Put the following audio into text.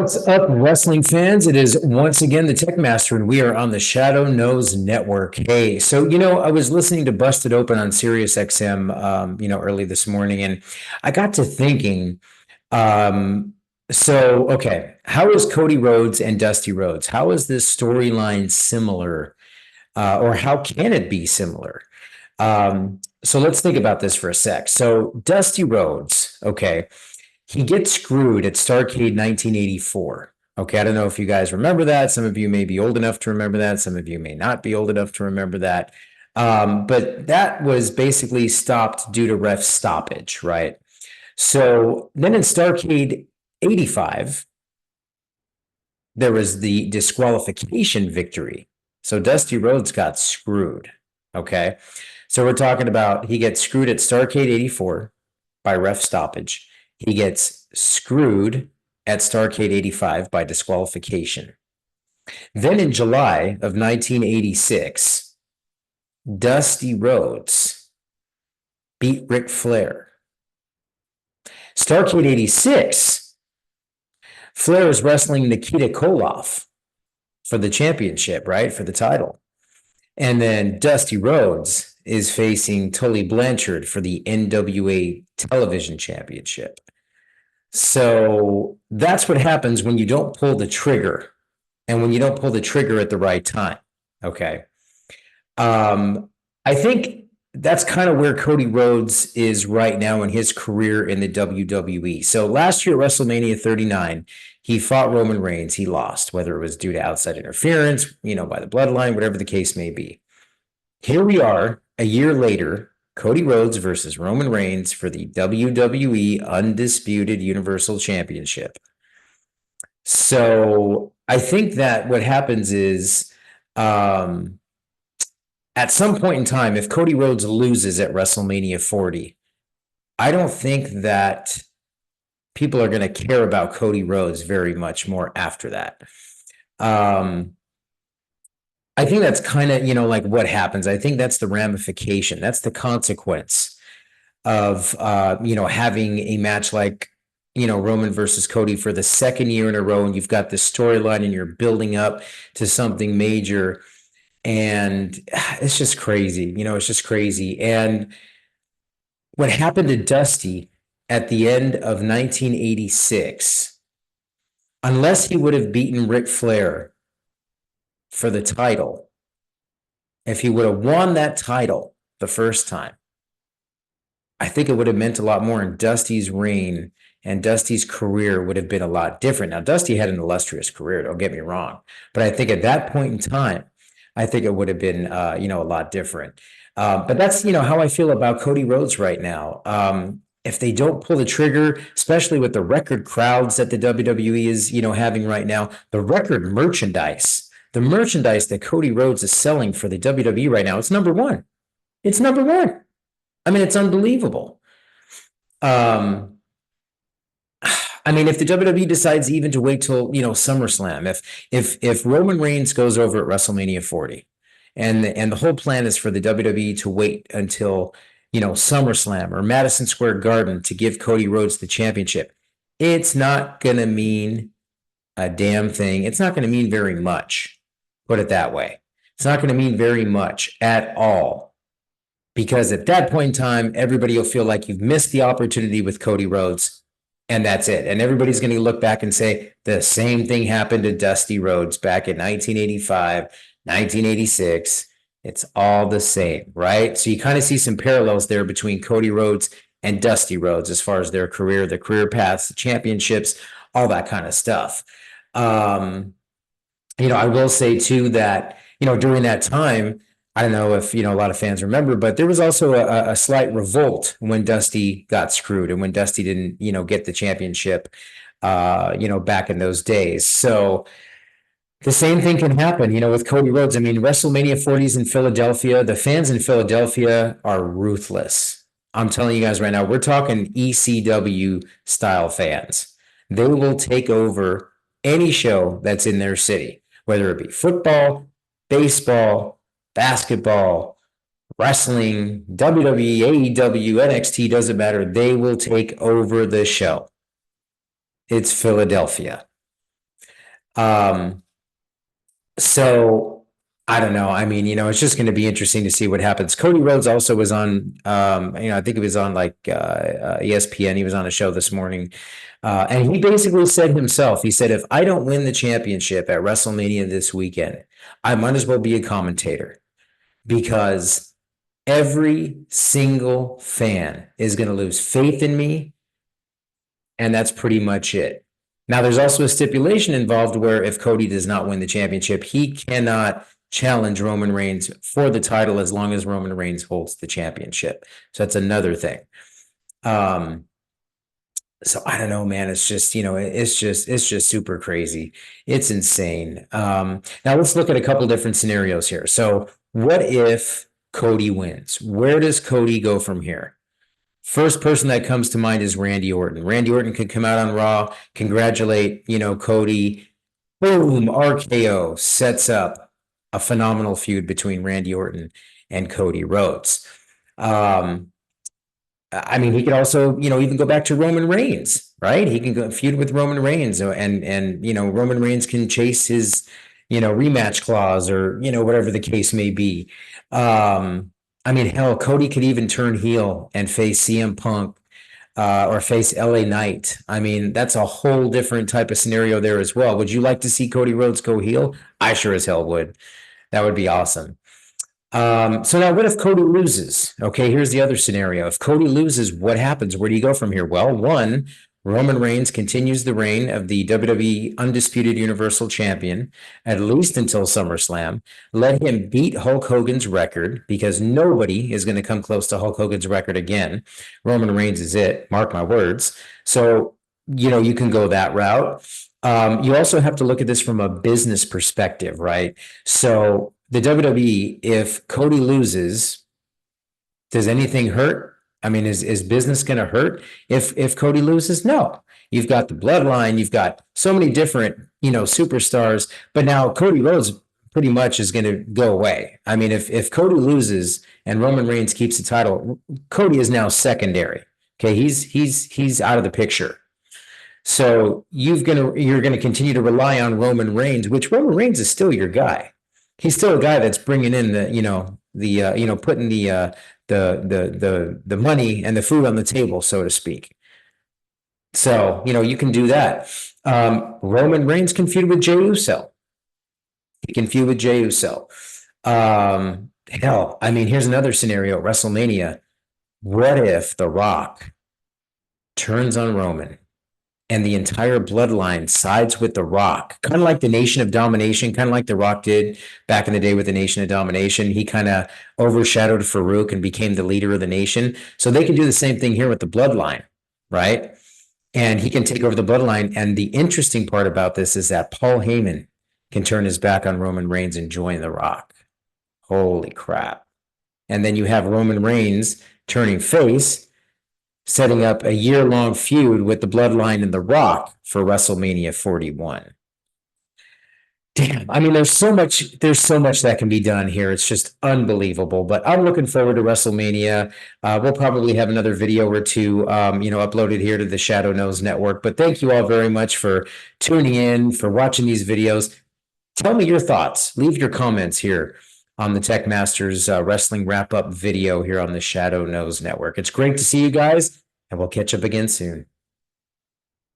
What's up, wrestling fans? It is once again the Tekmaster, and we are on the Shadow Knows Network. Hey, I was listening to Busted Open on Sirius XM, early this morning, and I got to thinking, okay, how is Cody Rhodes and Dusty Rhodes? How is this storyline similar, or how can it be similar? So let's think about this for a sec. So Dusty Rhodes, okay. He gets screwed at Starrcade 1984. Okay, I don't know if you guys remember that. Some of you may be old enough to remember that. Some of you may not be old enough to remember that. But that was basically stopped due to ref stoppage, right? So then in Starrcade 85, there was the disqualification victory. So Dusty Rhodes got screwed, okay? So we're talking about he gets screwed at Starrcade 84 by ref stoppage. He gets screwed at Starrcade 85 by disqualification. Then in July of 1986, Dusty Rhodes beat Ric Flair. Starrcade 86, Flair is wrestling Nikita Koloff for the championship, right? For the title. And then Dusty Rhodes is facing Tully Blanchard for the NWA Television Championship. So that's what happens when you don't pull the trigger, and when you don't pull the trigger at the right time. Okay. I think that's kind of where Cody Rhodes is right now in his career in the WWE. So last year at WrestleMania 39, he fought Roman Reigns. He lost, whether it was due to outside interference, by the bloodline, whatever the case may be. Here we are a year later, Cody Rhodes versus Roman Reigns for the WWE Undisputed Universal Championship. So I think that what happens is, at some point in time, if Cody Rhodes loses at WrestleMania 40, I don't think that people are going to care about Cody Rhodes very much more after that. I think that's kind of, like what happens. I think that's the ramification. That's the consequence of, having a match like, Roman versus Cody for the second year in a row, and you've got this storyline and you're building up to something major. And it's just crazy, it's just crazy. And what happened to Dusty at the end of 1986, unless he would have beaten Ric Flair for the title, if he would have won that title the first time, I think it would have meant a lot more, and Dusty's reign and Dusty's career would have been a lot different. Now, Dusty had an illustrious career, don't get me wrong, but I think at that point in time, I think it would have been, a lot different. But that's, how I feel about Cody Rhodes right now. If they don't pull the trigger, especially with the record crowds that the WWE is, having right now, the record merchandise, the merchandise that Cody Rhodes is selling for the WWE right now, it's number one. It's number one. I mean, it's unbelievable. If the WWE decides even to wait till, SummerSlam, if Roman Reigns goes over at WrestleMania 40, and the whole plan is for the WWE to wait until, SummerSlam or Madison Square Garden to give Cody Rhodes the championship, it's not going to mean a damn thing. It's not going to mean very much. Put it that way. It's not going to mean very much at all. Because at that point in time, everybody will feel like you've missed the opportunity with Cody Rhodes, and that's it. And everybody's going to look back and say, the same thing happened to Dusty Rhodes back in 1985, 1986. It's all the same, right? So you kind of see some parallels there between Cody Rhodes and Dusty Rhodes as far as their career paths, the championships, all that kind of stuff. I will say too that, during that time, I don't know if, a lot of fans remember, but there was also a slight revolt when Dusty got screwed and when Dusty didn't, get the championship, back in those days. So the same thing can happen, with Cody Rhodes. I mean, WrestleMania 40s in Philadelphia, the fans in Philadelphia are ruthless. I'm telling you guys right now, we're talking ECW style fans. They will take over any show that's in their city, whether it be football, baseball, basketball, wrestling, WWE, AEW, NXT, doesn't matter. They will take over the show. It's Philadelphia. So I don't know. I mean, it's just going to be interesting to see what happens. Cody Rhodes also was on, I think he was on like ESPN. He was on a show this morning. And he basically said himself, he said, if I don't win the championship at WrestleMania this weekend, I might as well be a commentator because every single fan is going to lose faith in me. And that's pretty much it. Now, there's also a stipulation involved where if Cody does not win the championship, he cannot challenge Roman Reigns for the title as long as Roman Reigns holds the championship. So that's another thing. So I don't know, man. It's just, it's just super crazy. It's insane. Now let's look at a couple different scenarios here. So what if Cody wins? Where does Cody go from here? First person that comes to mind is Randy Orton. Randy Orton could come out on Raw, congratulate, Cody. Boom, RKO sets up a phenomenal feud between Randy Orton and Cody Rhodes. I mean, he could also, even go back to Roman Reigns, right? He can go feud with Roman Reigns, and Roman Reigns can chase his, rematch clause or whatever the case may be. I mean, hell, Cody could even turn heel and face CM Punk or face LA Knight. I mean, that's a whole different type of scenario there as well. Would you like to see Cody Rhodes go heel? I sure as hell would. That would be awesome. So now what if Cody loses? Okay, here's the other scenario. If Cody loses, what happens? Where do you go from here? Well, one, Roman Reigns continues the reign of the WWE Undisputed Universal Champion, at least until SummerSlam. Let him beat Hulk Hogan's record because nobody is going to come close to Hulk Hogan's record again. Roman Reigns is it, mark my words. So, you can go that route. You also have to look at this from a business perspective, right? So the WWE, if Cody loses, does anything hurt? I mean, is business going to hurt if Cody loses? No. You've got the bloodline. You've got so many different, superstars. But now Cody Rhodes pretty much is going to go away. I mean, if Cody loses and Roman Reigns keeps the title, Cody is now secondary. Okay, he's out of the picture. So you're going to continue to rely on Roman Reigns, which Roman Reigns is still your guy. He's still a guy that's bringing in putting the money and the food on the table, so to speak. So, you can do that. Roman Reigns can feud with Jey Uso. He can feud with Jey Uso. Hell, I mean, here's another scenario, WrestleMania. What if The Rock turns on Roman and the entire bloodline sides with The Rock, kind of like the Nation of Domination, kind of like The Rock did back in the day with the Nation of Domination. He kind of overshadowed Farouk and became the leader of the nation. So they can do the same thing here with the bloodline, right? And he can take over the bloodline. And the interesting part about this is that Paul Heyman can turn his back on Roman Reigns and join The Rock. Holy crap. And then you have Roman Reigns turning face, setting up a year-long feud with the Bloodline and The Rock for WrestleMania 41. Damn, I mean, there's so much that can be done here. It's just unbelievable. But I'm looking forward to WrestleMania. We'll probably have another video or two, uploaded here to the Shadow Knows Network. But thank you all very much for tuning in, for watching these videos. Tell me your thoughts. Leave your comments here on the Tekmaster's wrestling wrap-up video here on the Shadow Knows Network. It's great to see you guys, and we'll catch up again soon.